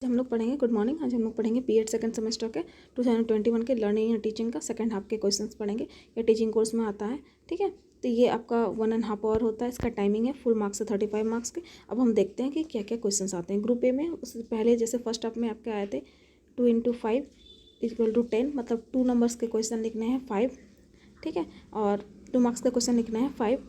हम लोग पढ़ेंगे गुड मॉर्निंग। आज हम लोग पढ़ेंगे बीएड सेकंड सेमेस्टर के 2021 के लर्निंग एंड टीचिंग का सेकंड हाफ के क्वेश्चंस पढ़ेंगे। ये टीचिंग कोर्स में आता है, ठीक है। तो ये आपका 1.5 आवर होता है, इसका टाइमिंग है फुल मार्क्स से 35 मार्क्स के। अब हम देखते हैं कि क्या क्या क्वेश्चंस आते हैं ग्रुप ए में। उससे पहले जैसे फर्स्ट हाफ में आपके आए थे 2 × 5 = 10, मतलब 2 नंबर्स के क्वेश्चन लिखने हैं 5, ठीक है। और 2 मार्क्स का क्वेश्चन लिखना है 5,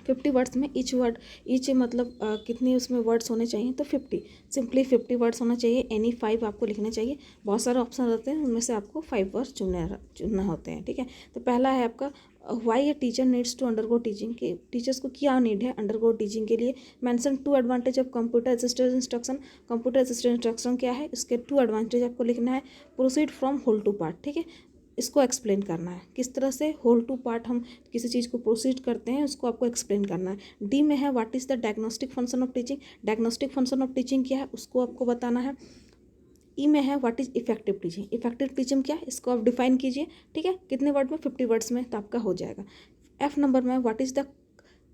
50 वर्ड्स में ईच मतलब कितने उसमें वर्ड्स होने चाहिए, तो 50, सिंपली 50 वर्ड्स होना चाहिए। एनी 5 आपको लिखने चाहिए। बहुत सारे ऑप्शन रहते हैं, उनमें से आपको 5 वर्ड्स चुनना होते हैं, ठीक है। तो पहला है आपका why a teacher needs to undergo teaching, के टीचर्स को क्या नीड है अंडरगो टीचिंग के लिए। Mention 2 advantage of computer assisted instruction. Computer assisted instruction क्या है, इसके 2 एडवांटेज आपको लिखना है। Proceed from whole to part, ठीक है। इसको एक्सप्लेन करना है किस तरह से होल टू पार्ट हम किसी चीज़ को प्रोसीड करते हैं, उसको आपको एक्सप्लेन करना है। डी में है what is the diagnostic function of teaching. Diagnostic function of teaching क्या है, उसको आपको बताना है। ई में है what is effective teaching. Effective teaching क्या है, इसको आप डिफाइन कीजिए, ठीक है। कितने वर्ड में, 50 वर्ड्स में, तो आपका हो जाएगा। एफ नंबर में what is the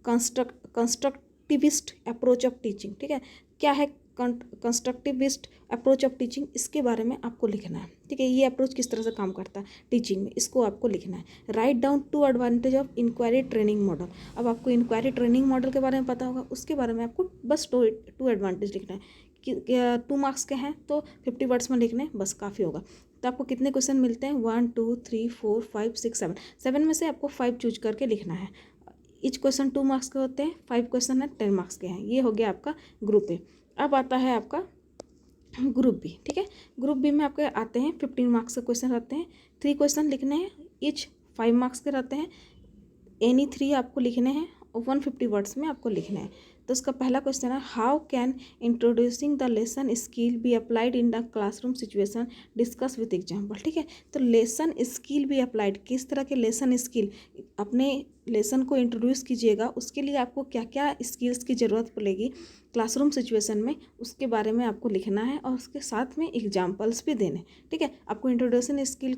constructivist approach of teaching, ठीक है। क्या है कंस्ट्रक्टिविस्ट अप्रोच ऑफ टीचिंग, इसके बारे में आपको लिखना है, ठीक है। ये अप्रोच किस तरह से काम करता है टीचिंग में, इसको आपको लिखना है। Write down 2 advantage of inquiry training model. अब आपको इंक्वायरी ट्रेनिंग मॉडल के बारे में पता होगा, उसके बारे में आपको बस 2 एडवांटेज लिखना है कि 2 मार्क्स के हैं तो 50 वर्ड्स में लिखने बस काफ़ी होगा। तो आपको कितने क्वेश्चन मिलते हैं, 1 2 3 4 5 6 7 में से आपको 5 चूज करके लिखना है। ईच क्वेश्चन 2 मार्क्स के होते हैं, 5 क्वेश्चन है 10 मार्क्स के हैं। ये हो गया आपका ग्रुप ए। अब आता है आपका ग्रुप बी, ठीक है। ग्रुप बी में आपके आते हैं 15 मार्क्स के क्वेश्चन रहते हैं। 3 क्वेश्चन लिखने हैं, ईच 5 मार्क्स के रहते हैं। एनी 3 आपको लिखने हैं और 150 वर्ड्स में आपको लिखना है। तो उसका पहला क्वेश्चन है how can introducing the lesson skill be applied in the classroom situation, discuss with example, ठीक है। तो लेसन स्किल बी अप्लाइड, किस तरह के लेसन स्किल, अपने लेसन को इंट्रोड्यूस कीजिएगा, उसके लिए आपको क्या क्या स्किल्स की ज़रूरत पड़ेगी क्लासरूम सिचुएशन में, उसके बारे में आपको लिखना है और उसके साथ में एग्जाम्पल्स भी देने, ठीक है। आपको इंट्रोड्यूसन स्किल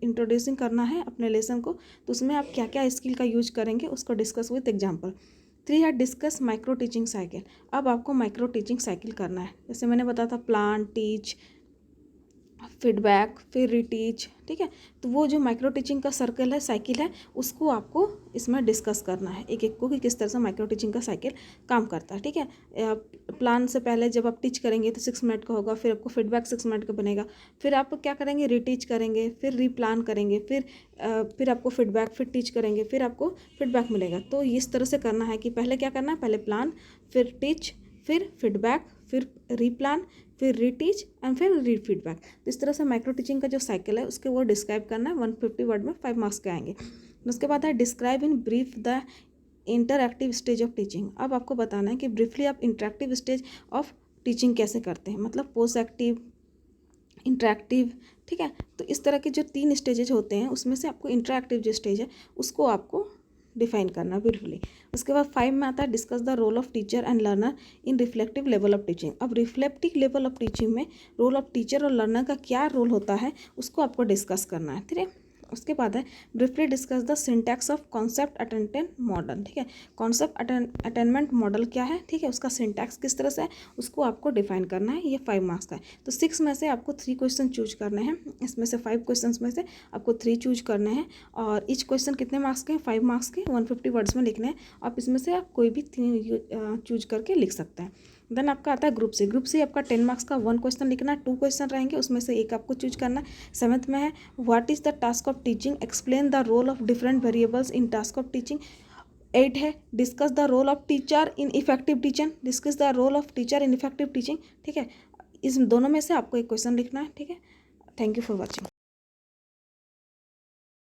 इंट्रोड्यूसिंग करना है अपने लेसन को, तो उसमें आप क्या क्या स्किल का यूज करेंगे उसको डिस्कस विद एग्जाम्पल। 3 है डिस्कस माइक्रो टीचिंग साइकिल। अब आपको माइक्रो टीचिंग साइकिल करना है, जैसे मैंने बताया था प्लान, टीच, फीडबैक, फिर रीटीच, ठीक है। तो वो जो माइक्रो टीचिंग का सर्कल है, साइकिल है, उसको आपको इसमें डिस्कस करना है एक एक को कि किस तरह से माइक्रो टीचिंग का साइकिल काम करता है, ठीक है। प्लान से पहले जब आप टीच करेंगे तो 6 मिनट का होगा, फिर आपको फीडबैक 6 मिनट का बनेगा, फिर आप क्या करेंगे, रीटीच करेंगे, फिर रीप्लान करेंगे, फिर आपको फीडबैक, फिर टीच करेंगे, फिर आपको फीडबैक मिलेगा। तो इस तरह से करना है कि पहले क्या करना है, पहले प्लान, फिर टीच, फिर फीडबैक, फिर रीप्लान, फिर रीटीच एंड फिर री फीडबैक। तो इस तरह से माइक्रो टीचिंग का जो साइकिल है उसके वो डिस्क्राइब करना है। 150 वर्ड में 5 मार्क्स के आएंगे। उसके बाद है describe in brief the interactive stage of teaching. अब आपको बताना है कि ब्रीफली आप इंटरएक्टिव स्टेज ऑफ टीचिंग कैसे करते हैं, मतलब पोस्ट एक्टिव, इंटरएक्टिव, ठीक है। तो इस तरह के जो 3 स्टेजेज होते हैं उसमें से आपको इंटरएक्टिव जो स्टेज है उसको आपको डिफाइन करना ब्रीफली। उसके बाद 5 में आता है discuss the role of teacher and learner in reflective level of teaching. अब रिफ्लेक्टिव लेवल ऑफ टीचिंग में रोल ऑफ टीचर और लर्नर का क्या रोल होता है उसको आपको डिस्कस करना है, ठीक है। उसके बाद है briefly discuss the syntax of concept attainment model, ठीक है। कॉन्सेप्ट अटेनमेंट मॉडल क्या है, ठीक है, उसका सिंटैक्स किस तरह से है उसको आपको डिफाइन करना है। ये 5 मार्क्स का है। तो 6 में से आपको 3 क्वेश्चन चूज करने हैं, इसमें से 5 क्वेश्चन में से आपको 3 चूज करने हैं और ईच क्वेश्चन कितने मार्क्स के हैं, 5 मार्क्स के, 150 वर्ड्स में लिखने हैं। आप इसमें से आप कोई भी 3 चूज करके लिख सकते हैं। देन आपका आता है ग्रुप सी। ग्रुप सी आपका 10 मार्क्स का 1 क्वेश्चन लिखना है, 2 क्वेश्चन रहेंगे, उसमें से एक आपको चूज करना है। 7th में है what is the task of teaching, explain the role of different variables in task of teaching. 8 है discuss the role of teacher in effective teaching, discuss the role of teacher in effective teaching, ठीक है। इस दोनों में से आपको एक question लिखना है, ठीक है। Thank you for watching.